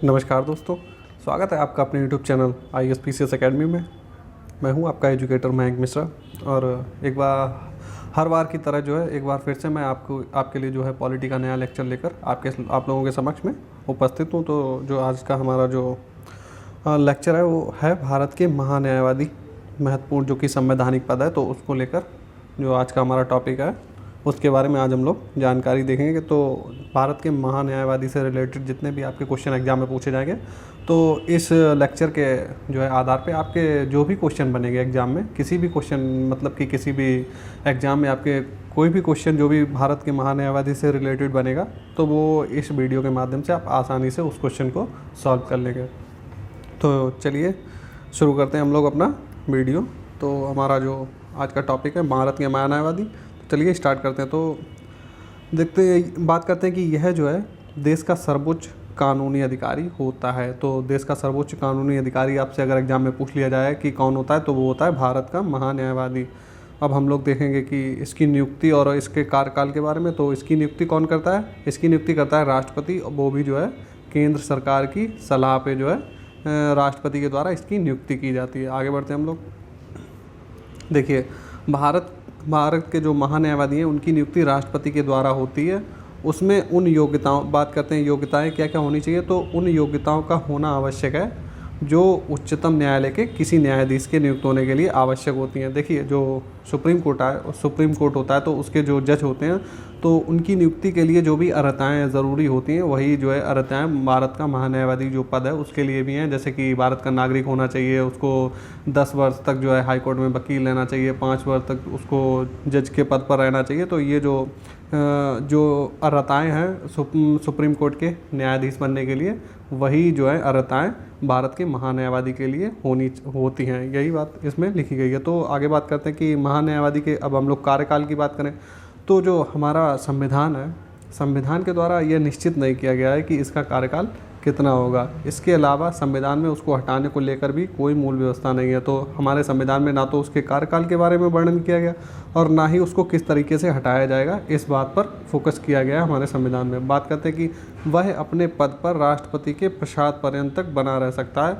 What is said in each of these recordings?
नमस्कार दोस्तों, स्वागत है आपका अपने YouTube चैनल ISPCS अकेडमी में। मैं हूं आपका एजुकेटर मयंक मिश्रा और एक बार हर बार की तरह जो है एक बार फिर से मैं आपके लिए जो है पॉलिटी का नया लेक्चर लेकर आप लोगों के समक्ष में उपस्थित हूं। तो जो आज का हमारा जो लेक्चर है वो है भारत के महान्यायवादी महत्वपूर्ण जो कि संवैधानिक पद है, तो उसको लेकर जो आज का हमारा टॉपिक है उसके बारे में आज हम लोग जानकारी देखेंगे। तो भारत के महान्यायवादी से रिलेटेड जितने भी आपके क्वेश्चन एग्जाम में पूछे जाएंगे, तो इस लेक्चर के जो है आधार पे आपके जो भी क्वेश्चन बनेंगे एग्ज़ाम में, किसी भी क्वेश्चन मतलब कि किसी भी एग्ज़ाम में आपके कोई भी क्वेश्चन जो भी भारत के महान्यायवादी से रिलेटेड बनेगा, तो वो इस वीडियो के माध्यम से आप आसानी से उस क्वेश्चन को सॉल्व कर लेंगे। तो चलिए शुरू करते हैं हम लोग अपना वीडियो। तो हमारा जो आज का टॉपिक है भारत के महान्यायवादी, चलिए स्टार्ट करते हैं। तो देखते हैं, बात करते हैं कि यह जो है देश का सर्वोच्च कानूनी अधिकारी होता है। तो देश का सर्वोच्च कानूनी अधिकारी आपसे अगर एग्जाम में पूछ लिया जाए कि कौन होता है, तो वो होता है भारत का महान्यायवादी। अब हम लोग देखेंगे कि इसकी नियुक्ति और इसके कार्यकाल के बारे में। तो इसकी नियुक्ति कौन करता है? इसकी नियुक्ति करता है राष्ट्रपति, वो भी जो है केंद्र सरकार की सलाह पे जो है राष्ट्रपति के द्वारा इसकी नियुक्ति की जाती है। आगे बढ़ते हैं हम लोग। देखिए, भारत के जो महान्यायवादी हैं उनकी नियुक्ति राष्ट्रपति के द्वारा होती है। उसमें उन योग्यताओं, बात करते हैं योग्यताएं क्या क्या होनी चाहिए, तो उन योग्यताओं का होना आवश्यक है जो उच्चतम न्यायालय के किसी न्यायाधीश के नियुक्त होने के लिए आवश्यक होती हैं। देखिए, जो सुप्रीम कोर्ट होता है, तो उसके जो जज होते हैं, तो उनकी नियुक्ति के लिए जो भी अर्हताएँ ज़रूरी होती हैं, वही जो है अर्हताएँ भारत का महान्यायवादी जो पद है उसके लिए भी हैं। जैसे कि भारत का नागरिक होना चाहिए, उसको 10 वर्ष तक जो है हाई कोर्ट में वकील रहना चाहिए, 5 वर्ष तक उसको जज के पद पर रहना चाहिए। तो ये जो अर्हताएँ हैं सुप्रीम कोर्ट के न्यायाधीश बनने के लिए, वही जो है अर्हताएँ भारत के महान्यायवादी के लिए होती हैं। यही बात इसमें लिखी गई है। तो आगे बात करते हैं कि महान्यायवादी के, अब हम लोग कार्यकाल की बात करें, तो जो हमारा संविधान है, संविधान के द्वारा यह निश्चित नहीं किया गया है कि इसका कार्यकाल कितना होगा। इसके अलावा संविधान में उसको हटाने को लेकर भी कोई मूल व्यवस्था नहीं है। तो हमारे संविधान में ना तो उसके कार्यकाल के बारे में वर्णन किया गया और ना ही उसको किस तरीके से हटाया जाएगा, इस बात पर फोकस किया गया है हमारे संविधान में। बात करते हैं कि वह अपने पद पर राष्ट्रपति के प्रसाद पर्यंत तक बना रह सकता है।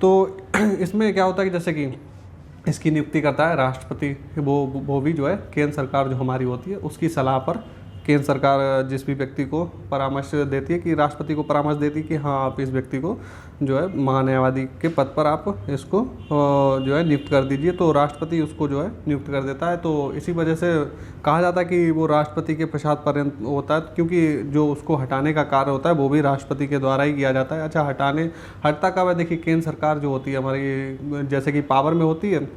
तो इसमें क्या होता है कि जैसे कि इसकी नियुक्ति करता है राष्ट्रपति, वो भी जो है केंद्र सरकार जो हमारी होती है उसकी सलाह पर केंद्र सरकार जिस भी व्यक्ति को परामर्श देती है, कि राष्ट्रपति को परामर्श देती है कि हाँ, आप इस व्यक्ति को जो है महान्यायवादी के पद पर आप इसको जो है नियुक्त कर दीजिए। तो राष्ट्रपति उसको जो है नियुक्त कर देता है। तो इसी वजह से कहा जाता है कि वो राष्ट्रपति के प्रसाद पर्यंत होता है, क्योंकि जो उसको हटाने का कार्य होता है वो भी राष्ट्रपति के द्वारा ही किया जाता है। अच्छा, हटता कब है? देखिए, केंद्र सरकार जो होती है हमारी, जैसे कि पावर में होती है।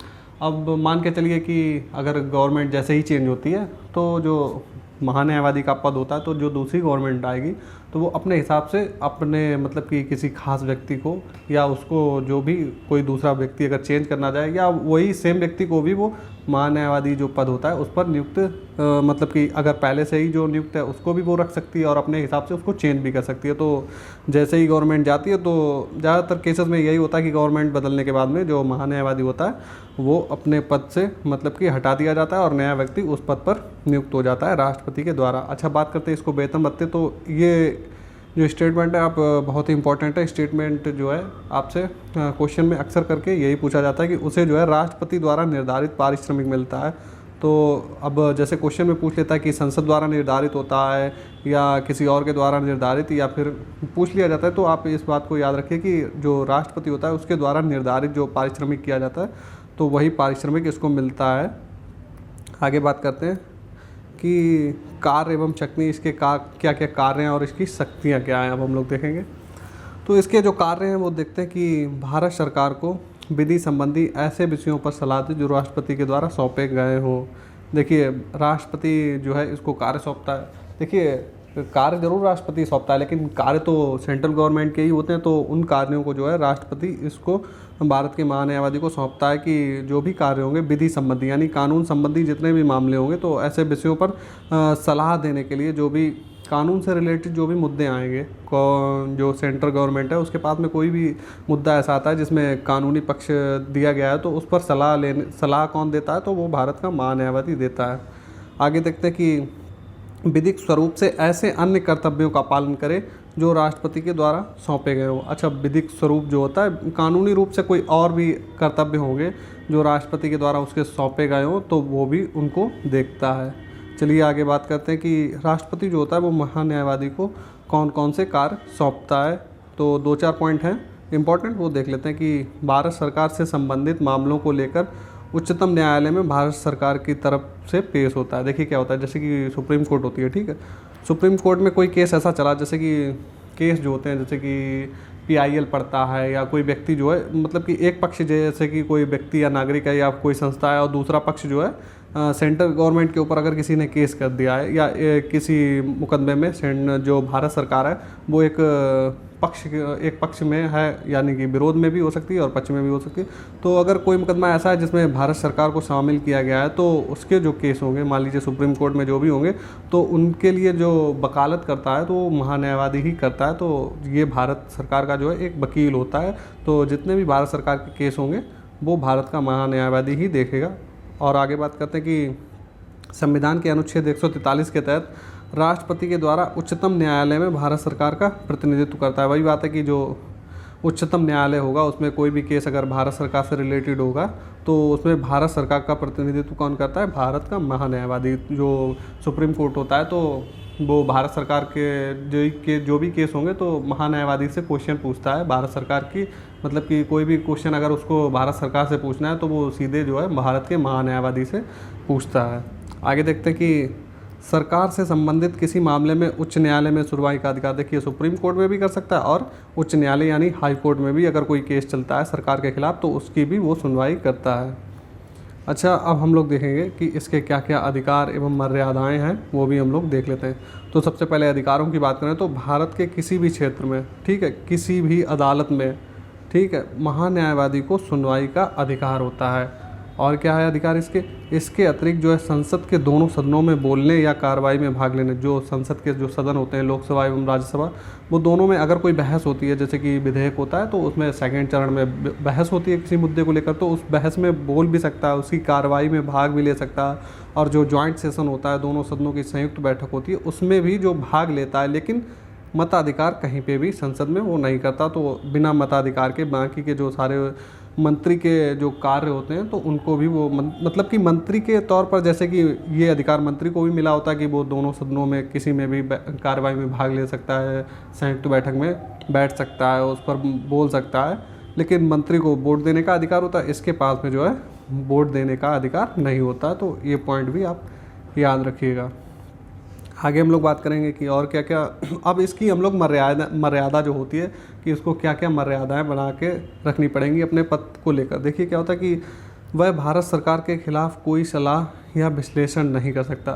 अब मान के चलिए कि अगर गवर्नमेंट जैसे ही चेंज होती है, तो जो महान्यायवादी का पद होता है, तो जो दूसरी गवर्नमेंट आएगी तो वो अपने हिसाब से अपने मतलब कि किसी खास व्यक्ति को, या उसको जो भी कोई दूसरा व्यक्ति अगर चेंज करना चाहे, या वही सेम व्यक्ति को भी वो महान्यायवादी जो पद होता है उस पर नियुक्त मतलब कि अगर पहले से ही जो नियुक्त है उसको भी वो रख सकती है और अपने हिसाब से उसको चेंज भी कर सकती है। तो जैसे ही गवर्नमेंट जाती है, तो ज़्यादातर केसेस में यही होता है कि गवर्नमेंट बदलने के बाद में जो महान्यायवादी होता है वो अपने पद से मतलब कि हटा दिया जाता है और नया व्यक्ति उस पद पर नियुक्त हो जाता है राष्ट्रपति के द्वारा। अच्छा, बात करते हैं इसको वेतन भत्ते। तो ये जो स्टेटमेंट है आप बहुत ही इंपॉर्टेंट है। स्टेटमेंट जो है आपसे क्वेश्चन में अक्सर करके यही पूछा जाता है कि उसे जो है राष्ट्रपति द्वारा निर्धारित पारिश्रमिक मिलता है। तो अब जैसे क्वेश्चन में पूछ लेता है कि संसद द्वारा निर्धारित होता है या किसी और के द्वारा निर्धारित, या फिर पूछ लिया जाता है, तो आप इस बात को याद रखिए कि जो राष्ट्रपति होता है उसके द्वारा निर्धारित जो पारिश्रमिक किया जाता है, तो वही पारिश्रमिक इसको मिलता है। आगे बात करते हैं कि कार्य एवं शक्ति, इसके क्या क्या कार्य हैं और इसकी शक्तियाँ क्या हैं, अब हम लोग देखेंगे। तो इसके जो कार्य हैं वो देखते हैं कि भारत सरकार को विधि संबंधी ऐसे विषयों पर सलाह दे जो राष्ट्रपति के द्वारा सौंपे गए हों। देखिए, राष्ट्रपति जो है इसको कार्य सौंपता है। देखिए, कार्य जरूर राष्ट्रपति सौंपता है, लेकिन कार्य तो सेंट्रल गवर्नमेंट के ही होते हैं। तो उन कार्यों को जो है राष्ट्रपति इसको भारत के महान्यायवादी को सौंपता है कि जो भी कार्य होंगे विधि संबंधी, यानी कानून संबंधी जितने भी मामले होंगे, तो ऐसे विषयों पर सलाह देने के लिए, जो भी कानून से रिलेटेड जो भी मुद्दे आएंगे, जो सेंट्रल गवर्नमेंट है उसके पास में कोई भी मुद्दा ऐसा आता है जिसमें कानूनी पक्ष दिया गया है, तो उस पर सलाह कौन देता है? तो वो भारत का महान्यायवादी देता है। आगे देखते हैं कि विधिक स्वरूप से ऐसे अन्य कर्तव्यों का पालन करे जो राष्ट्रपति के द्वारा सौंपे गए हों। अच्छा, विधिक स्वरूप जो होता है, कानूनी रूप से कोई और भी कर्तव्य होंगे जो राष्ट्रपति के द्वारा उसके सौंपे गए हों, तो वो भी उनको देखता है। चलिए आगे बात करते हैं कि राष्ट्रपति जो होता है वो महान्यायवादी को कौन कौन से कार्य सौंपता है। तो 2-4 पॉइंट हैं इम्पॉर्टेंट, वो देख लेते हैं कि भारत सरकार से संबंधित मामलों को लेकर उच्चतम न्यायालय में भारत सरकार की तरफ से पेश होता है। देखिए क्या होता है, जैसे कि सुप्रीम कोर्ट होती है, ठीक है। सुप्रीम कोर्ट में कोई केस ऐसा चला, जैसे कि केस जो होते हैं, जैसे कि PIL पड़ता है, या कोई व्यक्ति जो है, मतलब कि एक पक्ष जैसे कि कोई व्यक्ति या नागरिक है या कोई संस्था है, और दूसरा पक्ष जो है सेंट्रल गवर्नमेंट के ऊपर अगर किसी ने केस कर दिया है, या किसी मुकदमे में जो भारत सरकार है वो एक पक्ष में है, यानी कि विरोध में भी हो सकती है और पक्ष में भी हो सकती है। तो अगर कोई मुकदमा ऐसा है जिसमें भारत सरकार को शामिल किया गया है, तो उसके जो केस होंगे, मान लीजिए सुप्रीम कोर्ट में जो भी होंगे, तो उनके लिए जो वकालत करता है तो वो महान्यायवादी ही करता है। तो ये भारत सरकार का जो है एक वकील होता है। तो जितने भी भारत सरकार के केस होंगे वो भारत का महान्यायवादी ही देखेगा। और आगे बात करते हैं कि संविधान के अनुच्छेद 143 के तहत राष्ट्रपति के द्वारा उच्चतम न्यायालय में भारत सरकार का प्रतिनिधित्व करता है। वही बात है कि जो उच्चतम न्यायालय होगा उसमें कोई भी केस अगर भारत सरकार से रिलेटेड होगा तो उसमें भारत सरकार का प्रतिनिधित्व कौन करता है? भारत का महान्यायवादी। जो सुप्रीम कोर्ट होता है तो वो भारत सरकार के जो भी केस होंगे तो महान्यायवादी से क्वेश्चन पूछता है भारत सरकार की, मतलब कि कोई भी क्वेश्चन अगर उसको भारत सरकार से पूछना है तो वो सीधे जो है भारत के महान्यायवादी से पूछता है। आगे देखते हैं कि सरकार से संबंधित किसी मामले में उच्च न्यायालय में सुनवाई का अधिकार। देखिए सुप्रीम कोर्ट में भी कर सकता है और उच्च न्यायालय यानी हाई कोर्ट में भी अगर कोई केस चलता है सरकार के खिलाफ तो उसकी भी वो सुनवाई करता है। अच्छा, अब हम लोग देखेंगे कि इसके क्या क्या अधिकार एवं मर्यादाएं हैं, वो भी हम लोग देख लेते हैं। तो सबसे पहले अधिकारों की बात करें तो भारत के किसी भी क्षेत्र में, ठीक है, किसी भी अदालत में, ठीक है, महान्यायवादी को सुनवाई का अधिकार होता है। और क्या है अधिकार इसके अतिरिक्त जो है संसद के दोनों सदनों में बोलने या कार्रवाई में भाग लेने। जो संसद के जो सदन होते हैं, लोकसभा एवं राज्यसभा, वो दोनों में अगर कोई बहस होती है, जैसे कि विधेयक होता है तो उसमें सेकंड चरण में बहस होती है किसी मुद्दे को लेकर, तो उस बहस में बोल भी सकता है, उसकी कार्रवाई में भाग भी ले सकता है। और जो जॉइंट सेशन होता है, दोनों सदनों की संयुक्त बैठक होती है, उसमें भी जो भाग लेता है, लेकिन मताधिकार कहीं पे भी संसद में वो नहीं करता। तो बिना मताधिकार के बाकी के जो सारे मंत्री के जो कार्य होते हैं तो उनको भी वो मतलब कि मंत्री के तौर पर, जैसे कि ये अधिकार मंत्री को भी मिला होता है कि वो दोनों सदनों में किसी में भी कार्रवाई में भाग ले सकता है, संयुक्त बैठक में बैठ सकता है, उस पर बोल सकता है, लेकिन मंत्री को वोट देने का अधिकार होता है, इसके पास में जो है वोट देने का अधिकार नहीं होता। तो ये पॉइंट भी आप याद रखिएगा। आगे हम लोग बात करेंगे कि और क्या क्या, अब इसकी हम लोग मर्यादा जो होती है कि इसको क्या क्या मर्यादाएं बना के रखनी पड़ेंगी अपने पद को लेकर। देखिए क्या होता है कि वह भारत सरकार के खिलाफ कोई सलाह या विश्लेषण नहीं कर सकता।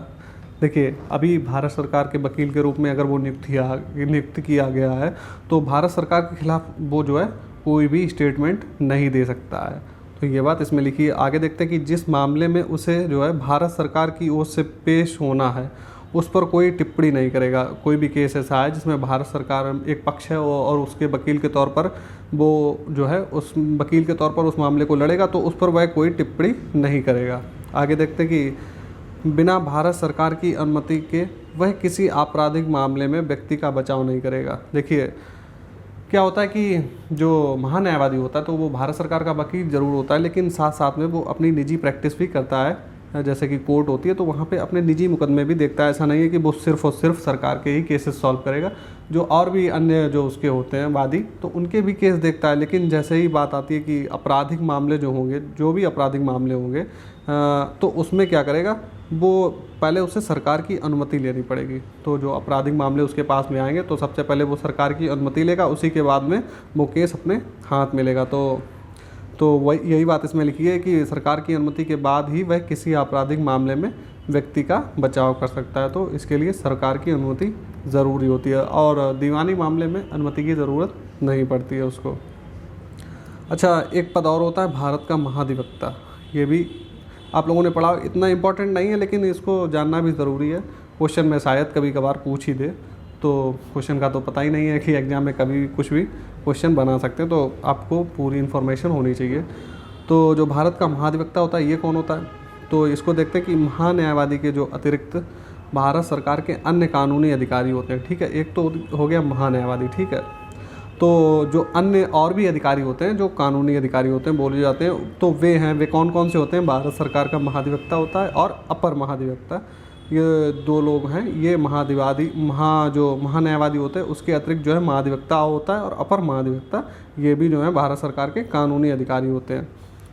देखिए अभी भारत सरकार के वकील के रूप में अगर वो नियुक्त किया गया है तो भारत सरकार के खिलाफ वो जो है कोई भी स्टेटमेंट नहीं दे सकता है। तो ये बात इसमें लिखी है। आगे देखते हैं कि जिस मामले में उसे जो है भारत सरकार की ओर से पेश होना है उस पर कोई टिप्पणी नहीं करेगा। कोई भी केस ऐसा है जिसमें भारत सरकार एक पक्ष है और उसके वकील के तौर पर वो जो है उस वकील के तौर पर उस मामले को लड़ेगा तो उस पर वह कोई टिप्पणी नहीं करेगा। आगे देखते हैं कि बिना भारत सरकार की अनुमति के वह किसी आपराधिक मामले में व्यक्ति का बचाव नहीं करेगा। देखिए क्या होता है कि जो महान्यायवादी होता है तो वो भारत सरकार का वकील ज़रूर होता है, लेकिन साथ साथ में वो अपनी निजी प्रैक्टिस भी करता है। जैसे कि कोर्ट होती है तो वहाँ पे अपने निजी मुकदमे भी देखता है। ऐसा नहीं है कि वो सिर्फ और सिर्फ सरकार के ही केसेस सॉल्व करेगा, जो और भी अन्य जो उसके होते हैं वादी तो उनके भी केस देखता है। लेकिन जैसे ही बात आती है कि आपराधिक मामले जो होंगे, जो भी आपराधिक मामले होंगे तो उसमें क्या करेगा, वो पहले उसे सरकार की अनुमति लेनी पड़ेगी। तो जो आपराधिक मामले उसके पास में आएंगे तो सबसे पहले वो सरकार की अनुमति लेगा, उसी के बाद में वो केस अपने हाथ में लेगा। तो वही यही बात इसमें लिखी है कि सरकार की अनुमति के बाद ही वह किसी आपराधिक मामले में व्यक्ति का बचाव कर सकता है। तो इसके लिए सरकार की अनुमति ज़रूरी होती है और दीवानी मामले में अनुमति की ज़रूरत नहीं पड़ती है उसको। अच्छा, एक पद और होता है भारत का महाधिवक्ता। ये भी आप लोगों ने पढ़ा, इतना इम्पोर्टेंट नहीं है लेकिन इसको जानना भी ज़रूरी है। क्वेश्चन में शायद कभी कभार पूछ ही दे, तो क्वेश्चन का तो पता ही नहीं है कि एग्ज़ाम में कभी कुछ भी क्वेश्चन बना सकते हैं, तो आपको पूरी इन्फॉर्मेशन होनी चाहिए। तो जो भारत का महाधिवक्ता होता है ये कौन होता है, तो इसको देखते हैं कि महान्यायवादी के जो अतिरिक्त भारत सरकार के अन्य कानूनी अधिकारी होते हैं, ठीक है। एक तो हो गया महान्यायवादी, ठीक है। तो जो अन्य और भी अधिकारी होते हैं जो कानूनी अधिकारी होते हैं बोले जाते हैं, तो वे कौन कौन से होते हैं? भारत सरकार का महाधिवक्ता होता है और अपर महाधिवक्ता, ये दो लोग हैं। ये जो महान्यायवादी होते हैं उसके अतिरिक्त जो है महाधिवक्ता होता है और अपर महाधिवक्ता, ये भी जो है भारत सरकार के कानूनी अधिकारी होते हैं।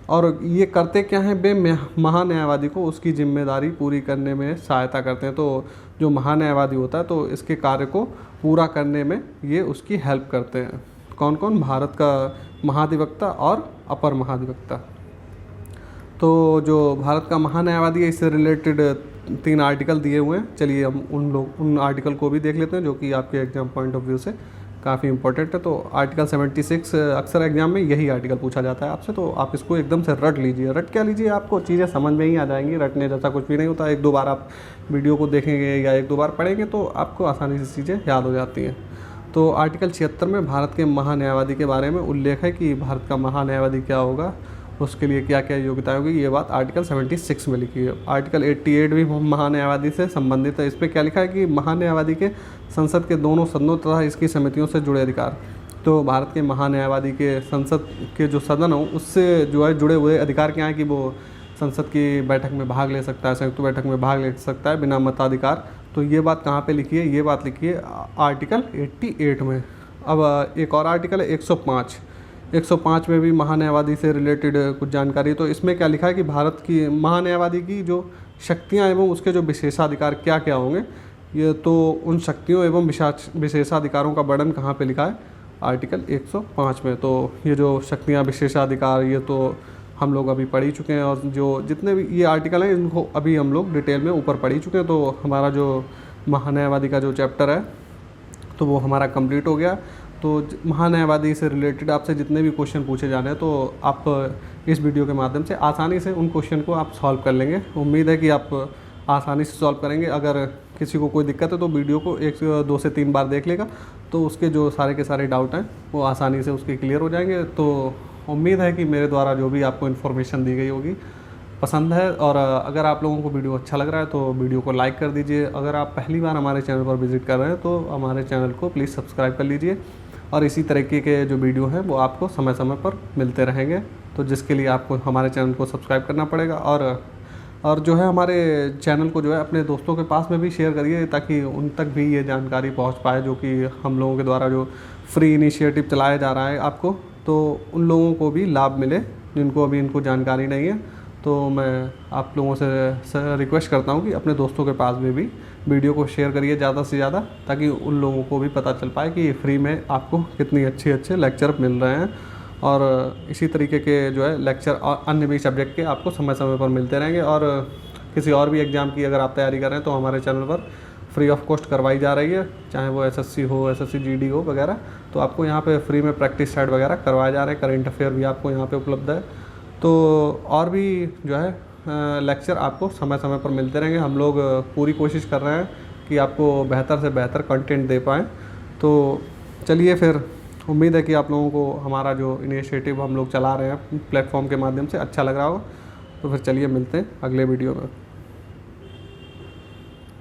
और ये करते क्या हैं? वे महान्यायवादी को उसकी जिम्मेदारी पूरी करने में सहायता करते हैं। तो जो महान्यायवादी होता है तो इसके कार्य को पूरा करने में ये उसकी हेल्प करते हैं। कौन कौन? भारत का महाधिवक्ता और अपर महाधिवक्ता। तो जो भारत का महान्यायवादी है, इससे रिलेटेड 3 आर्टिकल दिए हुए हैं। चलिए हम उन आर्टिकल को भी देख लेते हैं जो कि आपके एग्जाम पॉइंट ऑफ व्यू से काफ़ी इंपॉर्टेंट है। तो आर्टिकल 76 अक्सर एग्जाम में यही आर्टिकल पूछा जाता है आपसे, तो आप इसको एकदम से रट लीजिए। रट क्या लीजिए, आपको चीज़ें समझ में ही आ जाएंगी। रटने जैसा कुछ भी नहीं होता। 1-2 बार आप वीडियो को देखेंगे या 1-2 बार पढ़ेंगे तो आपको आसानी से चीज़ें याद हो जाती हैं। तो आर्टिकल 76 में भारत के महान्यायवादी के बारे में उल्लेख है कि भारत का महान्यायवादी क्या होगा, उसके लिए क्या क्या योग्यता होगी, ये बात आर्टिकल 76 में लिखी है। आर्टिकल 88 भी महान्यायवादी से संबंधित है। इस पर क्या लिखा है कि महान्यायवादी के संसद के दोनों सदनों तथा इसकी समितियों से जुड़े अधिकार। तो भारत के महान्यायवादी के संसद के जो सदन हो उससे जो है जुड़े हुए अधिकार क्या हैं कि वो संसद की बैठक में भाग ले सकता है, संयुक्त बैठक में भाग ले सकता है बिना मताधिकार। तो ये बात कहाँ पे लिखी है? ये बात लिखी है आर्टिकल 88 में। अब एक और आर्टिकल है 105 में भी महान्यायवादी से रिलेटेड कुछ जानकारी। तो इसमें क्या लिखा है कि भारत की महान्यायवादी की जो शक्तियां एवं उसके जो विशेषाधिकार क्या क्या होंगे, ये तो उन शक्तियों एवं विशेषाधिकारों का वर्णन कहाँ पे लिखा है? आर्टिकल 105 में। तो ये जो शक्तियां विशेषाधिकार ये तो हम लोग अभी पढ़ ही चुके हैं, और जो जितने भी ये आर्टिकल हैं इनको अभी हम लोग डिटेल में ऊपर पढ़ ही चुके हैं। तो हमारा जो महान्यायवादी का जो चैप्टर है तो वो हमारा कंप्लीट हो गया। तो महान्यायवादी से रिलेटेड आपसे जितने भी क्वेश्चन पूछे जाने हैं तो आप इस वीडियो के माध्यम से आसानी से उन क्वेश्चन को आप सॉल्व कर लेंगे। उम्मीद है कि आप आसानी से सॉल्व करेंगे। अगर किसी को कोई दिक्कत है तो वीडियो को 2 से 3 बार देख लेगा, तो उसके जो सारे के सारे डाउट हैं वो आसानी से उसके क्लियर हो जाएंगे। तो उम्मीद है कि मेरे द्वारा जो भी आपको इन्फॉर्मेशन दी गई होगी पसंद है। और अगर आप लोगों को वीडियो अच्छा लग रहा है तो वीडियो को लाइक कर दीजिए। अगर आप पहली बार हमारे चैनल पर विजिट कर रहे हैं तो हमारे चैनल को प्लीज़ सब्सक्राइब कर लीजिए, और इसी तरीके के जो वीडियो हैं वो आपको समय समय पर मिलते रहेंगे। तो जिसके लिए आपको हमारे चैनल को सब्सक्राइब करना पड़ेगा, और जो है हमारे चैनल को जो है अपने दोस्तों के पास में भी शेयर करिए ताकि उन तक भी ये जानकारी पहुंच पाए, जो कि हम लोगों के द्वारा जो फ्री इनिशिएटिव चलाया जा रहा है आपको, तो उन लोगों को भी लाभ मिले जिनको अभी इनको जानकारी नहीं है। तो मैं आप लोगों से रिक्वेस्ट करता हूं कि अपने दोस्तों के पास में भी वीडियो को शेयर करिए ज़्यादा से ज़्यादा, ताकि उन लोगों को भी पता चल पाए कि फ्री में आपको कितनी अच्छे लेक्चर मिल रहे हैं। और इसी तरीके के जो है लेक्चर और अन्य भी सब्जेक्ट के आपको समय समय पर मिलते रहेंगे। और किसी और भी एग्ज़ाम की अगर आप तैयारी कर रहे हैं तो हमारे चैनल पर फ्री ऑफ कॉस्ट करवाई जा रही है, चाहे वो SSC हो, SSC GD हो वगैरह। तो आपको यहाँ पे फ्री में प्रैक्टिस सेट वगैरह करवाए जा रहे हैं। करेंट अफेयर भी आपको यहाँ पे उपलब्ध है। तो और भी जो है लेक्चर आपको समय समय पर मिलते रहेंगे। हम लोग पूरी कोशिश कर रहे हैं कि आपको बेहतर से बेहतर कंटेंट दे पाएँ। तो चलिए फिर, उम्मीद है कि आप लोगों को हमारा जो इनिशिएटिव हम लोग चला रहे हैं प्लेटफॉर्म के माध्यम से अच्छा लग रहा हो। तो फिर चलिए मिलते हैं अगले वीडियो में।